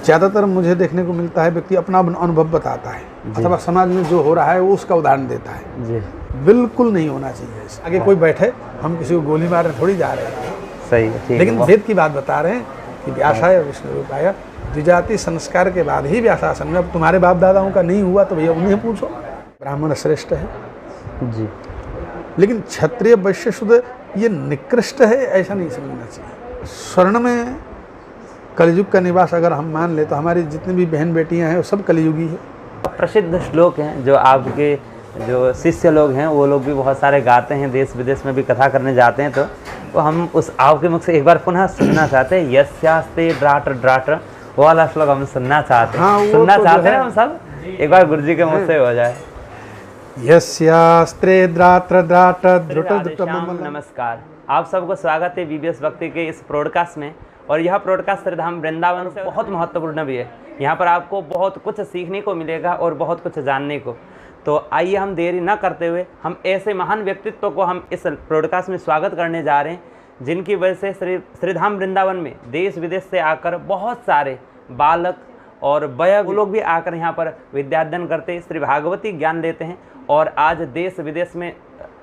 ज़्यादातर मुझे देखने को मिलता है व्यक्ति अपना अनुभव बताता है अथवा समाज में जो हो रहा है वो उसका उदाहरण देता है जी। बिल्कुल नहीं होना चाहिए। आगे कोई बैठे, हम किसी को गोली मारने थोड़ी जा रहे हैं, सही है, लेकिन वेद की बात बता रहे हैं कि व्यासाय विष्णु रूपाय द्विजाति संस्कार के बाद ही व्यासासन में। अब तुम्हारे बाप दादाओं का नहीं हुआ तो भैया उन्हें पूछो। ब्राह्मण श्रेष्ठ है जी, लेकिन क्षत्रिय वैश्य शुद्ध ये निकृष्ट है ऐसा नहीं समझना चाहिए। स्वर्ण में कलयुग का निवास अगर हम मान ले तो हमारी जितनी भी बहन बेटियां हैं वो सब कलयुगी है। प्रसिद्ध श्लोक हैं जो आपके जो शिष्य लोग हैं वो लोग भी बहुत सारे गाते हैं, देश विदेश में भी कथा करने जाते हैं, तो वो हम उस आपके मुख से एक बार पुनः सुनना चाहते हैं। यस्यास्ते ड्राट ड्राट वो वाला श्लोक हम सुनना चाहते हैं। हाँ, सुनना तो चाहते हैं हम सब, एक बार गुरुजी के मुख से हो जाए। यस्यास्त्रे द्रात्र द्राट ध्रुट ध्रुट। नमस्कार, आप सबको स्वागत है बीबीएस भक्ति के इस प्रोडकास्ट में। और यह प्रोडकास्ट श्रीधाम वृंदावन से बहुत महत्वपूर्ण भी है। यहाँ पर आपको बहुत कुछ सीखने को मिलेगा और बहुत कुछ जानने को। तो आइए हम देरी न करते हुए हम ऐसे महान व्यक्तित्व को हम इस प्रोडकास्ट में स्वागत करने जा रहे हैं जिनकी वजह से श्रीधाम वृंदावन में देश विदेश से आकर बहुत सारे बालक और वयस्क लोग भी आकर यहाँ पर विद्याध्ययन करते, श्री भागवती ज्ञान लेते हैं। और आज देश विदेश में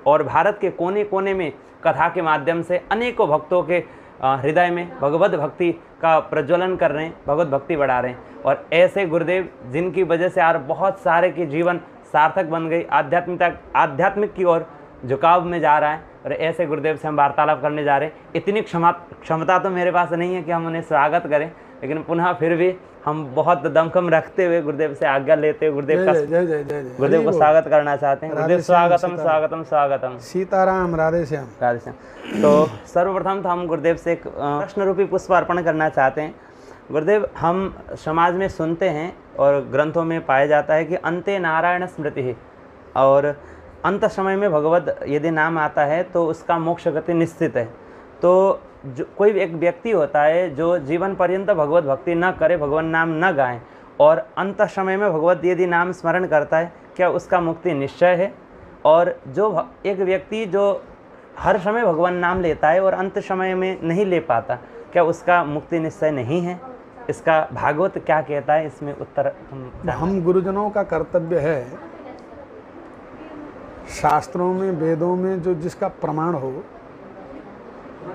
और भारत के कोने कोने में कथा के माध्यम से अनेकों भक्तों के हृदय में भगवत भक्ति का प्रज्वलन कर रहे हैं, भगवत भक्ति बढ़ा रहे हैं। और ऐसे गुरुदेव जिनकी वजह से यार बहुत सारे की जीवन सार्थक बन गई, आध्यात्मिक की ओर झुकाव में जा रहा है। और ऐसे गुरुदेव से हम वार्तालाप करने जा रहे हैं। इतनी क्षमता तो मेरे पास नहीं है कि हम उन्हें स्वागत करें, लेकिन पुनः फिर भी हम बहुत दमखम रखते हुए गुरुदेव से आज्ञा लेते हुए गुरुदेव को स्वागत करना चाहते हैं। गुरुदेव स्वागतम स्वागतम स्वागतम। सीताराम, राधे श्याम, राधे श्याम। तो सर्वप्रथम तो हम गुरुदेव से एक प्रश्न रूपी पुष्प अर्पण करना चाहते हैं। गुरुदेव, हम समाज में सुनते हैं और ग्रंथों में पाया जाता है कि अंते नारायण स्मृति है, और अंत समय में भगवत यदि नाम आता है तो उसका मोक्ष गति निश्चित है। तो जो कोई एक व्यक्ति होता है जो जीवन पर्यंत भगवत भक्ति न करे, भगवान नाम न गाए, और अंत समय में भगवत यदि नाम स्मरण करता है, क्या उसका मुक्ति निश्चय है? और जो एक व्यक्ति जो हर समय भगवान नाम लेता है और अंत समय में नहीं ले पाता, क्या उसका मुक्ति निश्चय नहीं है? इसका भागवत क्या कहता है, इसमें उत्तर हम गुरुजनों का कर्तव्य है, शास्त्रों में वेदों में जो जिसका प्रमाण हो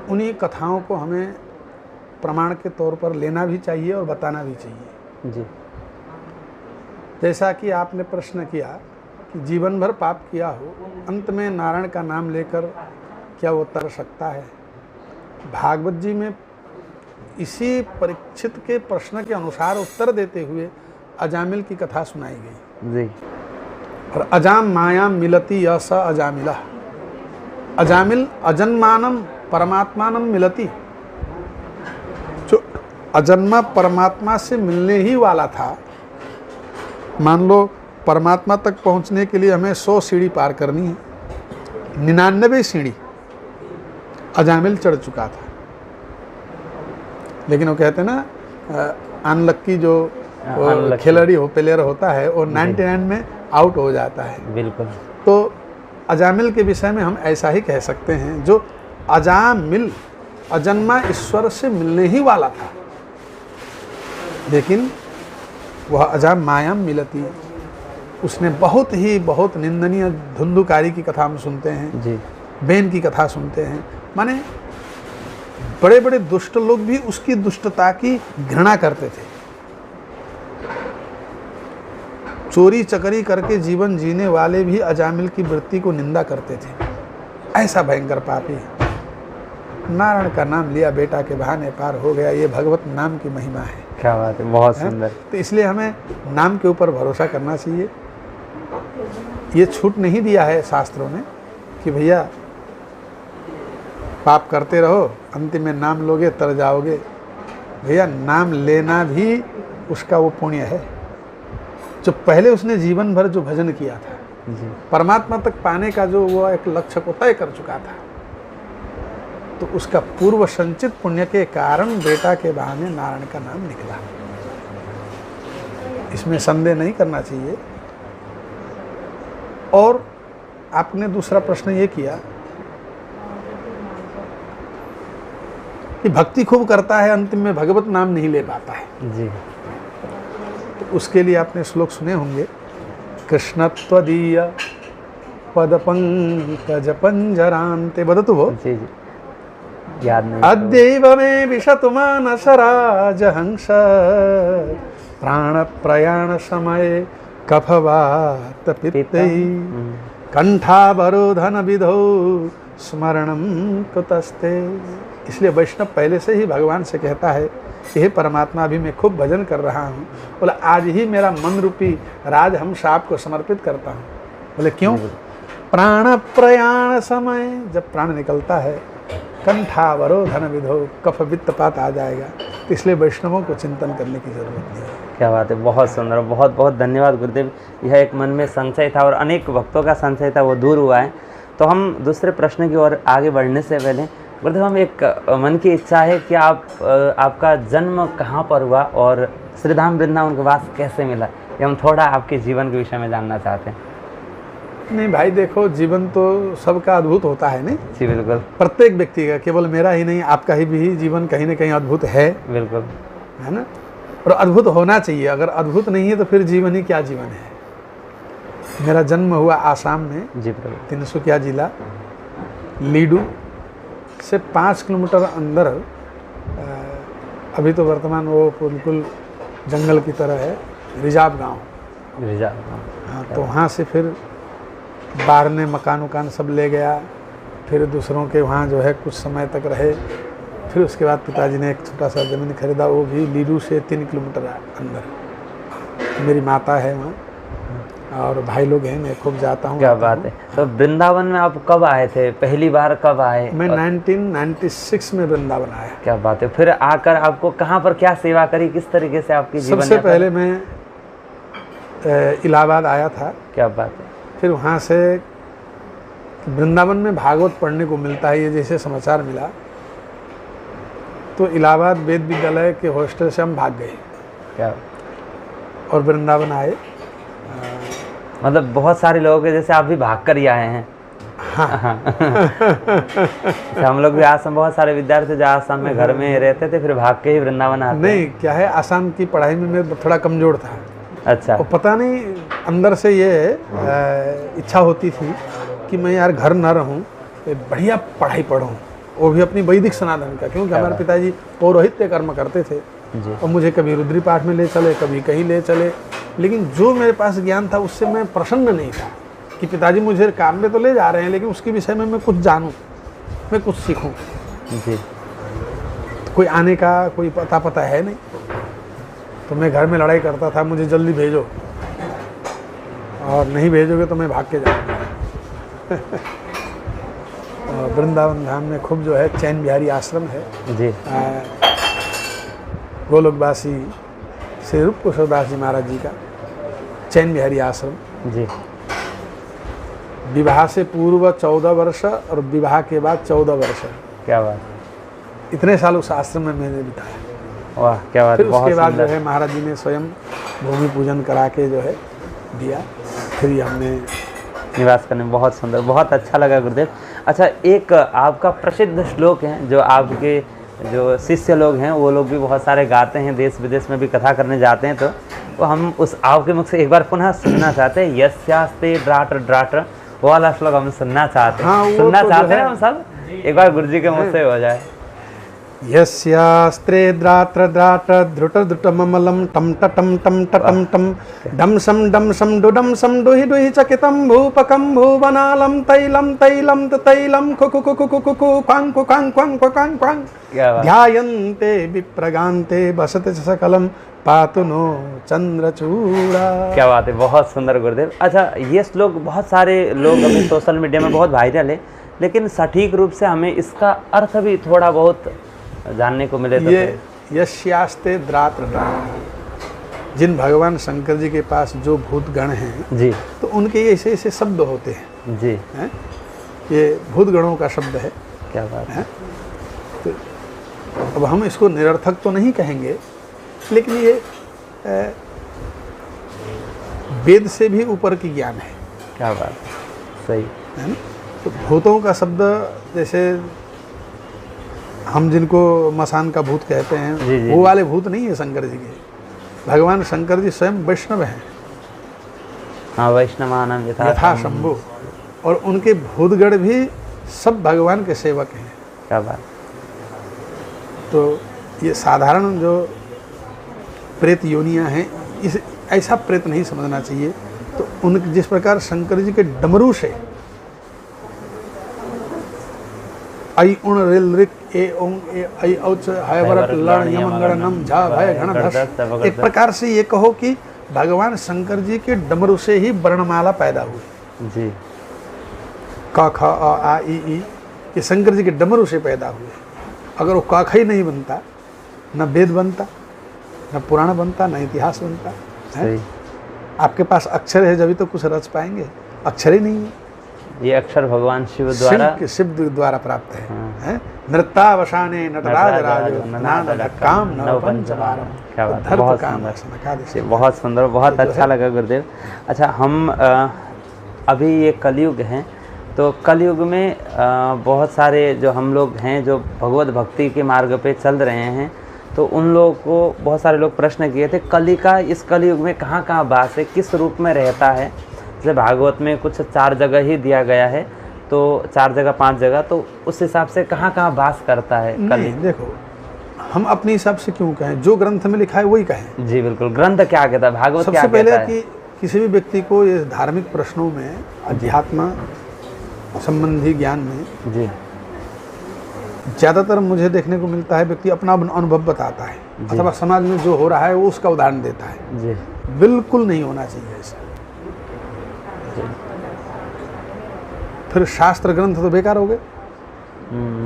उन्हीं कथाओं को हमें प्रमाण के तौर पर लेना भी चाहिए और बताना भी चाहिए जी। जैसा कि आपने प्रश्न किया कि जीवन भर पाप किया हो, अंत में नारायण का नाम लेकर क्या वो तर सकता है? भागवत जी में इसी परीक्षित के प्रश्न के अनुसार उत्तर देते हुए अजामिल की कथा सुनाई गई जी। और अजाम मायाम मिलती यस अजामिला, अजामिल अजन्मानम परमात्मानम मिलती, जो अजन्मा परमात्मा से मिलने ही वाला था। मान लो परमात्मा तक पहुंचने के लिए हमें 100 सीढ़ी पार करनी है, 99 सीढ़ी अजामिल चढ़ चुका था। लेकिन वो कहते हैं ना अनलक्की जो खिलाड़ी हो प्लेयर होता है वो 99 में आउट हो जाता है। बिल्कुल। तो अजामिल के विषय में हम ऐसा ही कह सकते हैं, जो अजामिल अजन्मा ईश्वर से मिलने ही वाला था, लेकिन वह अजाम मायाम मिलती। उसने बहुत निंदनीय धुंधुकारी की कथा हम सुनते हैं जी, बेन की कथा सुनते हैं। माने बड़े बड़े दुष्ट लोग भी उसकी दुष्टता की घृणा करते थे। चोरी चकरी करके जीवन जीने वाले भी अजामिल की वृत्ति को निंदा करते थे। ऐसा भयंकर पापी है। नारायण का नाम लिया, बेटा के बहाने पार हो गया। ये भगवत नाम की महिमा है। क्या बात है, बहुत सुंदर। तो इसलिए हमें नाम के ऊपर भरोसा करना चाहिए। ये छूट नहीं दिया है शास्त्रों ने कि भैया पाप करते रहो, अंतिम में नाम लोगे तर जाओगे। भैया नाम लेना भी उसका वो पुण्य है जो पहले उसने जीवन भर जो भजन किया था जी। परमात्मा तक पाने का जो वो एक लक्ष्य को तय कर चुका था, तो उसका पूर्व संचित पुण्य के कारण बेटा के बहाने नारायण का नाम निकला। इसमें संदेह नहीं करना चाहिए। और आपने दूसरा प्रश्न ये किया कि भक्ति खूब करता है, अंतिम में भगवत नाम नहीं ले पाता है जी। उसके लिए आपने श्लोक सुने होंगे, कृष्णत्वदीय पदपंकज पंजरान्ते, वदतु वो। जी जी, याद नहीं। अद्यैव मे विशतु मानसराजहंस प्राण प्रयाण समय कफवात पित्तैः कंठावरोधन विधौ स्मरणम कुतस्ते। इसलिए वैष्णव पहले से ही भगवान से कहता है, हे परमात्मा अभी मैं खूब भजन कर रहा हूँ, बोला आज ही मेरा मन रूपी राजहंस आपको समर्पित करता हूँ। बोले क्यों? प्राण प्रयाण समय, जब प्राण निकलता है, कंठावरोधन विधो, कफ वित्तपात आ जाएगा, तो इसलिए वैष्णवों को चिंतन करने की जरूरत नहीं है। क्या बात है, बहुत सुंदर, बहुत बहुत धन्यवाद गुरुदेव। यह एक मन में संशय था और अनेक भक्तों का संशय था, वो दूर हुआ है। तो हम दूसरे प्रश्न की ओर आगे बढ़ने से पहले गुरुदेव, हम एक मन की इच्छा है कि आपका जन्म कहाँ पर हुआ और श्रीधाम वृंदावन के वास कैसे मिला, ये हम थोड़ा आपके जीवन के विषय में जानना चाहते हैं। नहीं भाई देखो, जीवन तो सबका अद्भुत होता है, नहीं? जी बिल्कुल, प्रत्येक व्यक्ति का, केवल मेरा ही नहीं, आपका ही भी जीवन कहीं ना कहीं अद्भुत है, बिल्कुल, है ना? और अद्भुत होना चाहिए। अगर अद्भुत नहीं है तो फिर जीवन ही क्या जीवन है। मेरा जन्म हुआ आसाम में, जी बिल्कुल, तिनसुकिया जिला, लीडू से 5 किलोमीटर अंदर। अभी तो वर्तमान वो बिल्कुल जंगल की तरह है, रिजाब गांव। हाँ, तो वहाँ से फिर बाहर ने मकान उकान सब ले गया, फिर दूसरों के वहाँ जो है कुछ समय तक रहे। फिर उसके बाद पिताजी ने एक छोटा सा ज़मीन खरीदा, वो भी लीडू से 3 किलोमीटर अंदर। मेरी माता है वहाँ और भाई लोग हैं, मैं खूब जाता हूँ। क्या बात है। तो वृंदावन में आप कब आए थे, पहली बार कब आए? मैं 1996 में वृंदावन आया। क्या बात है। फिर आकर आपको कहाँ पर क्या सेवा करी, किस तरीके से आपकी जीवन? सबसे पहले मैं इलाहाबाद आया था। क्या बात है। फिर वहाँ से वृंदावन में भागवत पढ़ने को मिलता है, ये जैसे समाचार मिला तो इलाहाबाद वेद विद्यालय के हॉस्टल से हम भाग गए। क्या? और वृंदावन आए। मतलब बहुत सारे लोगों के जैसे आप भी भाग कर ही आए हैं। हाँ। हम लोग भी आसाम, बहुत सारे विद्यार्थी जो आसाम में घर में रहते थे, फिर भाग के ही वृंदावन आते। नहीं, क्या है, आसाम की पढ़ाई में मैं थोड़ा कमज़ोर था। अच्छा। और पता नहीं अंदर से ये इच्छा होती थी कि मैं यार घर ना रहूं, बढ़िया पढ़ाई पढ़ूं, वो भी अपनी वैदिक सनातन का, क्योंकि हमारे पिताजी पौरोहित्य कर्म करते थे जी। और मुझे कभी रुद्री पाठ में ले चले, कभी कहीं ले चले, लेकिन जो मेरे पास ज्ञान था उससे मैं प्रसन्न नहीं था कि पिताजी मुझे काम में तो ले जा रहे हैं, लेकिन उसके विषय में मैं कुछ जानूं, मैं कुछ सीखूं। जी। कोई आने का कोई पता है नहीं, तो मैं घर में लड़ाई करता था, मुझे जल्दी भेजो, और नहीं भेजोगे तो मैं भाग के जाऊँगा। और वृंदावन धाम में खूब जो है चैन बिहारी आश्रम है जी। गोलोकवासी श्री रूप कुशलदास जी महाराज जी का चैन बिहारी आश्रम। जी। विवाह से पूर्व 14 वर्ष और विवाह के बाद 14 वर्ष। क्या बात। इतने साल उस आश्रम में मैंने बिताया। वाह, क्या बात। फिर उसके बाद जो है महाराज जी ने स्वयं भूमि पूजन करा के जो है दिया, फिर हमने निवास करने में। बहुत सुंदर, बहुत अच्छा लगा गुरुदेव। अच्छा, एक आपका प्रसिद्ध श्लोक है जो आपके जो शिष्य लोग हैं वो लोग भी बहुत सारे गाते हैं, देश विदेश में भी कथा करने जाते हैं, तो वो हम उस आपके मुख से एक बार पुनः सुनना चाहते हैं। यस्यास्ते ड्राटर ड्राटर, वो वाला श्लोक हम सुनना चाहते हैं। हाँ, सुनना तो चाहते हैं हम सब, एक बार गुरु जी के मुख से हो जाए। यस्यास्त्रे द्रात्र द्राट ध्रुट ध्रुटममलं टम टम टम टम टम डम सम डुडम सम डुहि डुहि चकितं भूपकं भुवनालं तैलं तैलं तैलं कुकु कुकु कुकु क्वां क्वां क्वां क्वां क्वां ध्यायन्ते विप्रगान्ते बसते च सकलं पातु नो चंद्रचूड़ा। क्या बात है, बहुत सुंदर गुरुदेव। अच्छा, ये श्लोक बहुत सारे लोग अभी सोशल मीडिया में बहुत वायरल है, लेकिन सटीक रूप से हमें इसका अर्थ भी थोड़ा बहुत जानने को मिले तो। ये यस्यास्ते द्रात्र द्राट, जिन भगवान शंकर जी के पास जो भूत गण हैं जी, तो उनके ये ऐसे ऐसे शब्द होते हैं जी, हैं? ये भूत गणों का शब्द है। क्या बात है। तो अब हम इसको निरर्थक तो नहीं कहेंगे, लेकिन ये वेद से भी ऊपर की ज्ञान है। क्या बात, सही है ना। तो भूतों का शब्द, जैसे हम जिनको मसान का भूत कहते हैं, वो वाले भूत नहीं है शंकर जी के। भगवान शंकर जी स्वयं वैष्णव हैं, हाँ, वैष्णवानाम यथा शंभु, और उनके भूतगण भी सब भगवान के सेवक हैं। क्या बात। तो ये साधारण जो प्रेत योनियां हैं, इस ऐसा प्रेत नहीं समझना चाहिए। तो उन जिस प्रकार शंकर जी के डमरू से ऐ उण रिल रिक ए ओं ए ऐ औच हाय वरत लण यमंगण नम झा भय घण धस, एक प्रकार से ये कहो कि भगवान शंकर जी के डमरू से ही वर्णमाला पैदा हुई जी। क ख अ आ इ ई, ये शंकर जी के डमरू से पैदा हुए। अगर वो क ख ही नहीं बनता, न वेद बनता, न पुराण बनता, न इतिहास बनता है। आपके पास अक्षर है जब तो कुछ रच पाएंगे, अक्षर ही नहीं है। ये अक्षर भगवान शिव द्वारा, शिव द्वारा प्राप्त है, है? नृत्यावसाने नटराज राजो नाद काम नव पंचवारम। क्या बात है, बहुत सुंदर, बहुत सुंदर, बहुत अच्छा लगा गुरुदेव। अच्छा, हम अभी ये कलयुग हैं, तो कलयुग में बहुत सारे जो हम लोग हैं जो भगवत भक्ति के मार्ग पे चल रहे हैं, तो उन लोगों को बहुत सारे लोग प्रश्न किए थे कली का इस कलयुग में कहाँ कहाँ वास है, किस रूप में रहता है। जैसे भागवत में कुछ 4 जगह ही दिया गया है, तो 4 जगह 5 जगह, तो उस हिसाब से कहाँ कहाँ वास करता है कली। देखो, हम अपने हिसाब से क्यों कहें, जो ग्रंथ में लिखा है वही कहें। जी बिल्कुल, ग्रंथ क्या कहता है, भागवत क्या सबसे कहता है। पहले कि किसी भी व्यक्ति को ये धार्मिक प्रश्नों में, अध्यात्म संबंधी ज्ञान में जी ज़्यादातर मुझे देखने को मिलता है व्यक्ति अपना अनुभव बताता है, अथवा समाज में जो हो रहा है वो उसका उदाहरण देता है। जी बिल्कुल नहीं होना चाहिए ऐसा। फिर शास्त्र ग्रंथ तो बेकार हो गए,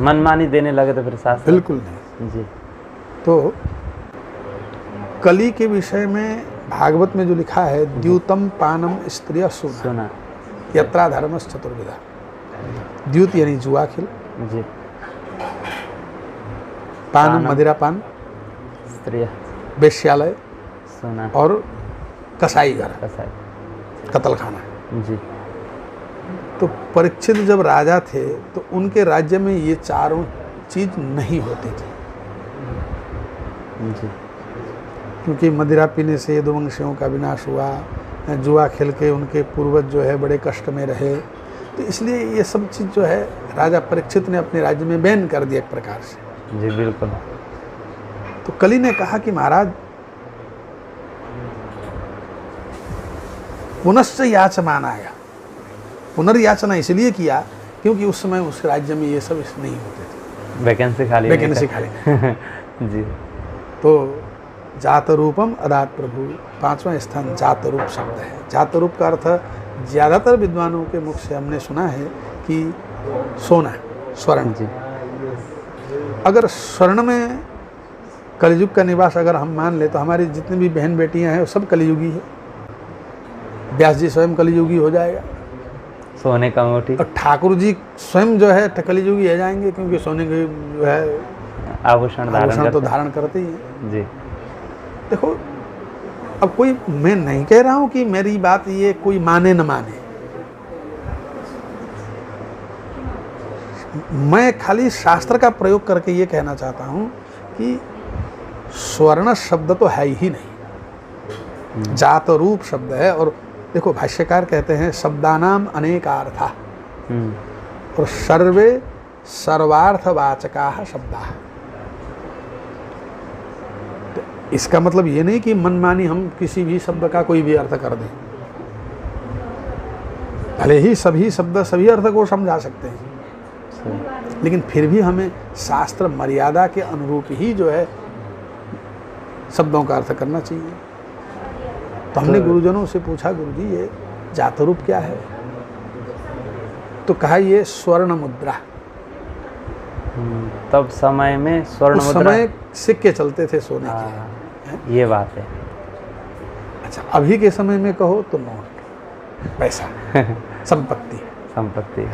मनमानी देने लगे तो फिर शास्त्र बिल्कुल नहीं। जी। तो कली के विषय में भागवत में जो लिखा है, द्यूतम पानम स्त्रिय सुना यत्रा धर्मस चतुर्विधा। द्यूत यानी जुआ खेल, जी, पानम मदिरा पान, स्त्रिय वेश्यालय, सुना, और कसाई घर, कत्ल खाना। जी। तो परीक्षित जब राजा थे तो उनके राज्य में ये चारों चीज नहीं होती थी, जी। क्योंकि मदिरा पीने से यदुवंशियों का विनाश हुआ, जुआ खेल के उनके पूर्वज जो है बड़े कष्ट में रहे। तो इसलिए ये सब चीज़ जो है राजा परीक्षित ने अपने राज्य में बैन कर दिया एक प्रकार से। जी बिल्कुल। तो कली ने कहा कि महाराज पुनश्च याचमान आया। पुनर्याचना इसलिए किया क्योंकि उस समय उस राज्य में ये सब नहीं होते थे, वैकेंसी खाली जी। तो जात रूपम अदात प्रभु, 5वां स्थान जात रूप शब्द है। जात रूप का अर्थ ज़्यादातर विद्वानों के मुख से हमने सुना है कि सोना, स्वर्ण। जी। अगर स्वर्ण में कलयुग का निवास अगर हम मान ले तो हमारी जितनी भी बहन बेटियां हैं वो सब कलयुगी है। व्यास जी स्वयं कलयुगी हो जाएगा, सोने का अंगूठी, और ठाकुर जी स्वयं जो है कलयुगी हो जाएंगे, क्योंकि सोने के जो है आभूषण तो धारण करते ही हैं। जी। देखो, अब कोई, मैं नहीं कह रहा हूं कि मेरी बात ये कोई माने न माने, मैं खाली शास्त्र का प्रयोग करके ये कहना चाहता हूं कि स्वर्ण शब्द तो है ही नहीं, जात रूप शब्द है। और देखो, भाष्यकार कहते हैं शब्दानाम अनेकार्था और सर्वे सर्वार्थवाचका शब्दा। तो इसका मतलब ये नहीं कि मनमानी हम किसी भी शब्द का कोई भी अर्थ कर दें, भले ही सभी शब्द सभी अर्थ को समझा सकते हैं, लेकिन फिर भी हमें शास्त्र मर्यादा के अनुरूप ही जो है शब्दों का अर्थ करना चाहिए। तो हमने गुरुजनों से पूछा, गुरुजी ये जात रूप क्या है? तो कहा ये स्वर्ण मुद्रा। तब समय में स्वर्ण मुद्रा, समय सिक्के चलते थे सोने के। ये बात है। अच्छा, अभी के समय में कहो तो नोट, पैसा, संपत्ति।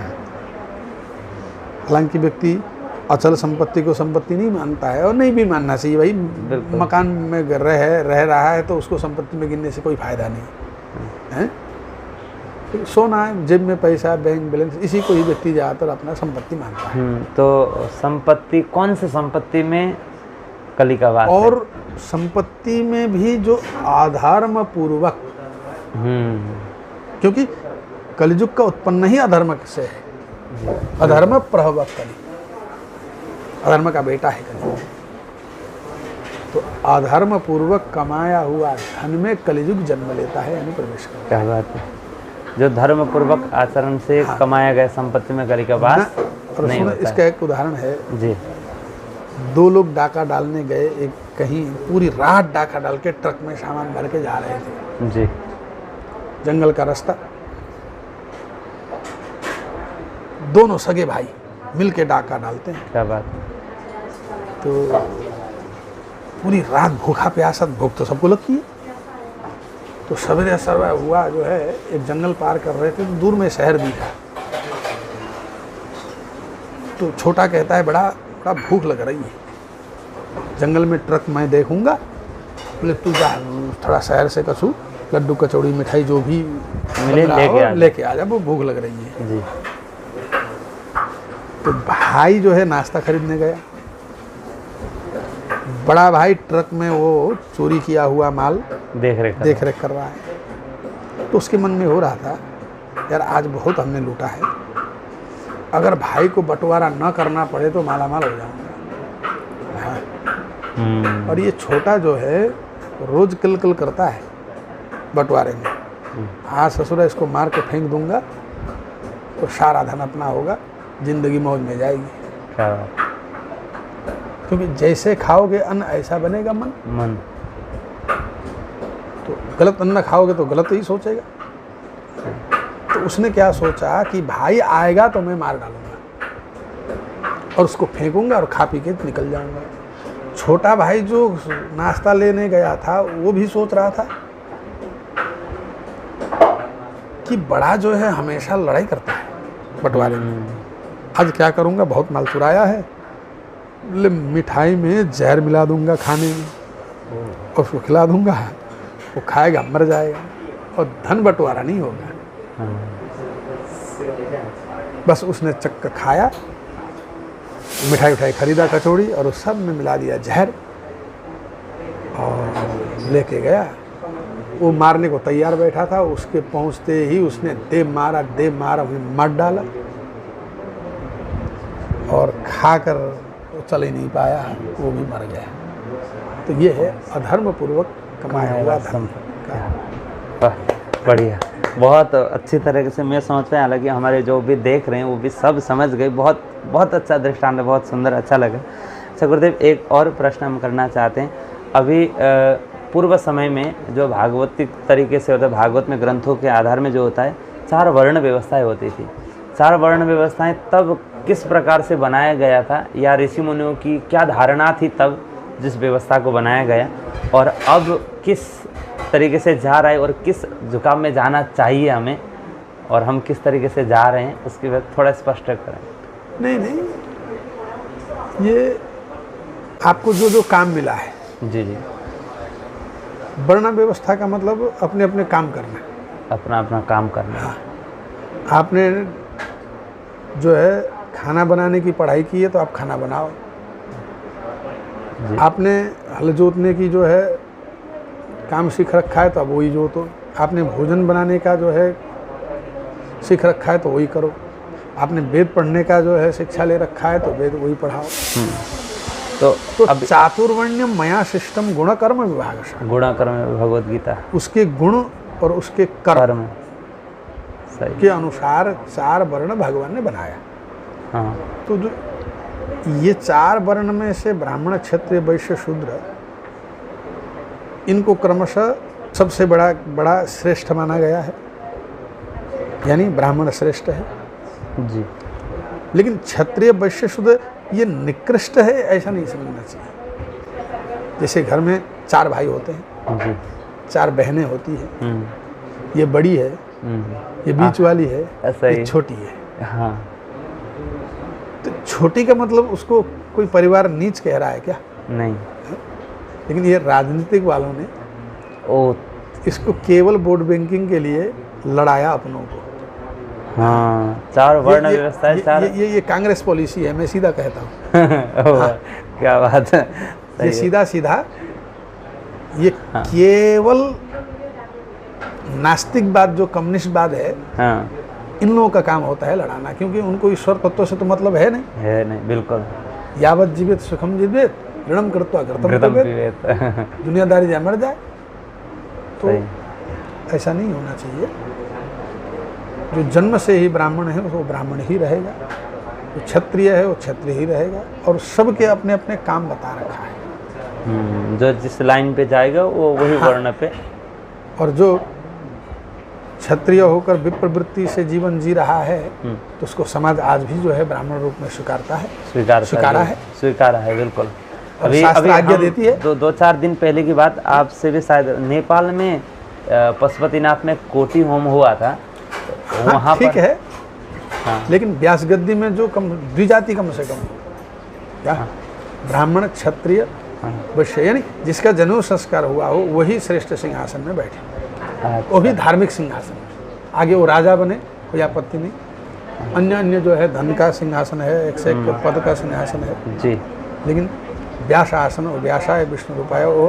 हालांकि व्यक्ति अचल संपत्ति को संपत्ति नहीं मानता है, और नहीं भी मानना चाहिए भाई। मकान में रह रहा है तो उसको संपत्ति में गिनने से कोई फायदा नहीं है। सोना है, जेब में पैसा, बैंक बैलेंस, इसी को ही व्यक्ति ज़्यादातर अपना संपत्ति मानता है। तो संपत्ति, कौन सी संपत्ति में कली का वास और संपत्ति में भी जो अधर्म पूर्वक, क्योंकि कलियुग का उत्पन्न ही अधर्म से है, अधर्म प्रभवक कली, अधर्म का बेटा है कलियुग। तो अधर्म पूर्वक कमाया हुआ धन में कलियुग जन्म लेता है, यानी प्रवेश करता है। क्या बात है, जो धर्म पूर्वक आचरण से कमाया गया संपत्ति में कली का वास नहीं होता है। इसका एक उदाहरण है जी। 2 लोग डाका डालने गए, एक कहीं पूरी रात डाका डाल के ट्रक में सामान भर के जा रहे थे जी। जंगल का रास्ता, दोनों सगे भाई मिल के डाका डालते हैं। क्या बात। तो पूरी रात भूखा प्यासा, भूख तो सबको लगती है। तो सवेरे सवेरे हुआ जो है, एक जंगल पार कर रहे थे तो दूर में शहर दिखा। तो छोटा कहता है बड़ा बड़ा भूख लग रही है, जंगल में ट्रक मैं देखूंगा। बोले तू जा, थोड़ा शहर से कछु लड्डू कचौड़ी मिठाई जो भी मिले लेके आ जा, वो भूख लग रही है जी। तो भाई जो है नाश्ता खरीदने गया। बड़ा भाई ट्रक में वो चोरी किया हुआ माल देख रेख कर रहा है। तो उसके मन में हो रहा था, यार आज बहुत हमने लूटा है, अगर भाई को बंटवारा न करना पड़े तो मालामाल हो जाऊंगा। हाँ। और ये छोटा जो है रोज कल करता है बंटवारे में। हाँ ससुरा, इसको मार के फेंक दूंगा तो सारा धन अपना होगा, जिंदगी मौज में जाएगी। क्योंकि जैसे खाओगे अन्न ऐसा बनेगा मन। तो गलत अन्न खाओगे तो गलत ही सोचेगा। तो उसने क्या सोचा कि भाई आएगा तो मैं मार डालूंगा और उसको फेंकूंगा और खा पी के निकल जाऊंगा। छोटा भाई जो नाश्ता लेने गया था वो भी सोच रहा था कि बड़ा जो है हमेशा लड़ाई करता है बंटवारे में, आज क्या करूंगा, बहुत माल चुराया है, मिठाई में जहर मिला दूंगा खाने में और उसको खिला दूंगा, वो खाएगा मर जाएगा और धन बंटवारा नहीं होगा। बस उसने चक्कर खाया, मिठाई खरीदा कचौड़ी और उस सब में मिला दिया जहर और लेके गया। वो मारने को तैयार बैठा था, उसके पहुंचते ही उसने दे मारा उन्हें मार डाला और खाकर चल ही नहीं पाया, वो भी मर गया। तो ये है अधर्म पूर्वक कमाया हुआ धन का। बढ़िया, बहुत अच्छी तरीके से मैं समझ पाया। हालांकि हमारे जो भी देख रहे हैं वो भी सब समझ गए। बहुत बहुत अच्छा दृष्टांत, बहुत सुंदर, अच्छा लगा। अच्छा गुरुदेव, एक और प्रश्न हम करना चाहते हैं। अभी पूर्व समय में जो भागवतिक तरीके से होता है, भागवत में ग्रंथों के आधार में जो होता है, 4 वर्ण व्यवस्थाएं होती थी। 4 वर्ण व्यवस्थाएं तब किस प्रकार से बनाया गया था, या ऋषि मुनियों की क्या धारणा थी तब जिस व्यवस्था को बनाया गया, और अब किस तरीके से जा रहा है और किस झुकाव में जाना चाहिए हमें, और हम किस तरीके से जा रहे हैं, उसकी बात थोड़ा स्पष्ट करें। नहीं, ये आपको जो जो काम मिला है, जी, वर्ण व्यवस्था का मतलब अपने अपने काम करना, अपना काम करना। हाँ। आपने जो है खाना बनाने की पढ़ाई की है तो आप खाना बनाओ। आपने हल जोतने की जो है काम सीख रखा है तो अब वही जोतो। आपने भोजन बनाने का जो है सीख रखा है तो वही करो। आपने वेद पढ़ने का जो है शिक्षा ले रखा है तो वेद वही पढ़ाओ। तो अब चातुर्वर्ण्यम मया शिष्टम गुण कर्म विभाग, गुण कर्म भगवद गीता, उसके गुण और उसके कर्म सही के अनुसार 4 वर्ण भगवान ने बनाया। हाँ। तो जो ये 4 वर्ण में से ब्राह्मण, क्षत्रिय, वैश्य, शूद्र, इनको क्रमशः सबसे बड़ा श्रेष्ठ माना गया है, यानी ब्राह्मण श्रेष्ठ है जी। लेकिन क्षत्रिय, वैश्य, शूद्र ये निकृष्ट है ऐसा नहीं समझना चाहिए। जैसे घर में 4 भाई होते हैं जी, 4 बहनें होती हैं, ये बड़ी है, ये बीच वाली है, ये छोटी है। हाँ। तो छोटी का मतलब उसको कोई परिवार नीच कह रहा है क्या? नहीं। लेकिन ये राजनीतिक वालों ने इसको केवल वोट बैंकिंग के लिए लड़ाया अपनों को। हाँ, 4 वर्ण व्यवस्था है। ये कांग्रेस पॉलिसी है, मैं सीधा कहता हूँ। क्या बात है, ये सीधा सीधा ये केवल नास्तिकवाद जो कम्युनिस्टवाद है, इन लोगों का काम होता है लड़ाना, क्योंकि उनको ईश्वर तत्व से तो मतलब है नहीं। बिल्कुल। यावत जीवित सुखम जीवित ऋणम कृत्वा घृतम पिबेत, दुनियादारी जाए मर जाए, तो ऐसा नहीं होना चाहिए। जो जन्म से ही ब्राह्मण है वो ब्राह्मण ही रहेगा, जो क्षत्रिय है वो क्षत्रिय ही रहेगा, और सबके अपने अपने काम बता रखा है। जो जिस लाइन पे जाएगा वो वही वर्ण पे। और जो क्षत्रिय होकर विप्रवृत्ति से जीवन जी रहा है तो उसको समाज आज भी जो है ब्राह्मण रूप में स्वीकारा है। बिल्कुल। अभी आज्ञा देती है। 2-4 दिन पहले की बात आपसे भी, शायद नेपाल में पशुपतिनाथ में कोटि होम हुआ था, वहाँ ठीक है। लेकिन व्यास गद्दी में जो द्विजाति कम से कम क्या ब्राह्मण क्षत्रिय वैश्य, यानी जिसका जनेऊ संस्कार हुआ हो वही श्रेष्ठ सिंहासन में बैठे, वो भी धार्मिक सिंहासन। आगे वो राजा बने कोई आपत्ति नहीं, अन्य जो है धन का सिंहासन है, एक से एक पद का सिंहासन है जी, लेकिन व्यास आसन, व्यासाय विष्णु रूपाय, वो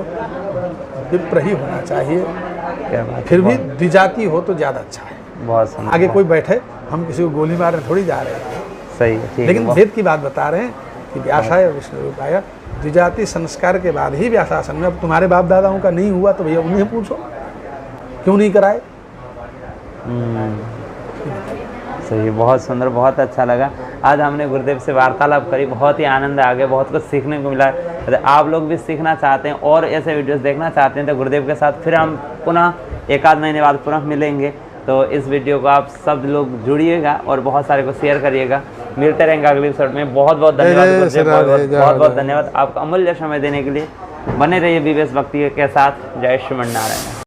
विप्र ही होना चाहिए। फिर भी द्विजाति हो तो ज़्यादा अच्छा है। बहुत आगे कोई बैठे, हम किसी को गोली मारने थोड़ी जा रहे हैं, सही है। लेकिन वेद की बात बता रहे हैं कि व्यासाय विष्णु रूपाय, द्विजाति संस्कार के बाद ही व्यासासन में। अब तुम्हारे बाप दादाओं का नहीं हुआ तो भैया उन्हें पूछो क्यों नहीं कराए। सही, बहुत सुंदर, बहुत अच्छा लगा। आज हमने गुरुदेव से वार्तालाप करी, बहुत ही आनंद आ गया, बहुत कुछ सीखने को मिला। आप लोग भी सीखना चाहते हैं और ऐसे वीडियोस देखना चाहते हैं तो गुरुदेव के साथ फिर हम पुनः 1-आध महीने बाद पुनः मिलेंगे। तो इस वीडियो को आप सब लोग जुड़िएगा और बहुत सारे को शेयर करिएगा। मिलते रहेंगे अगले एपिसोड में। बहुत बहुत धन्यवाद गुरुदेव, बहुत बहुत धन्यवाद आपका अमूल्य समय देने के लिए। बने रहिए बीबीएस भक्ति के साथ। जय श्रीमन नारायण।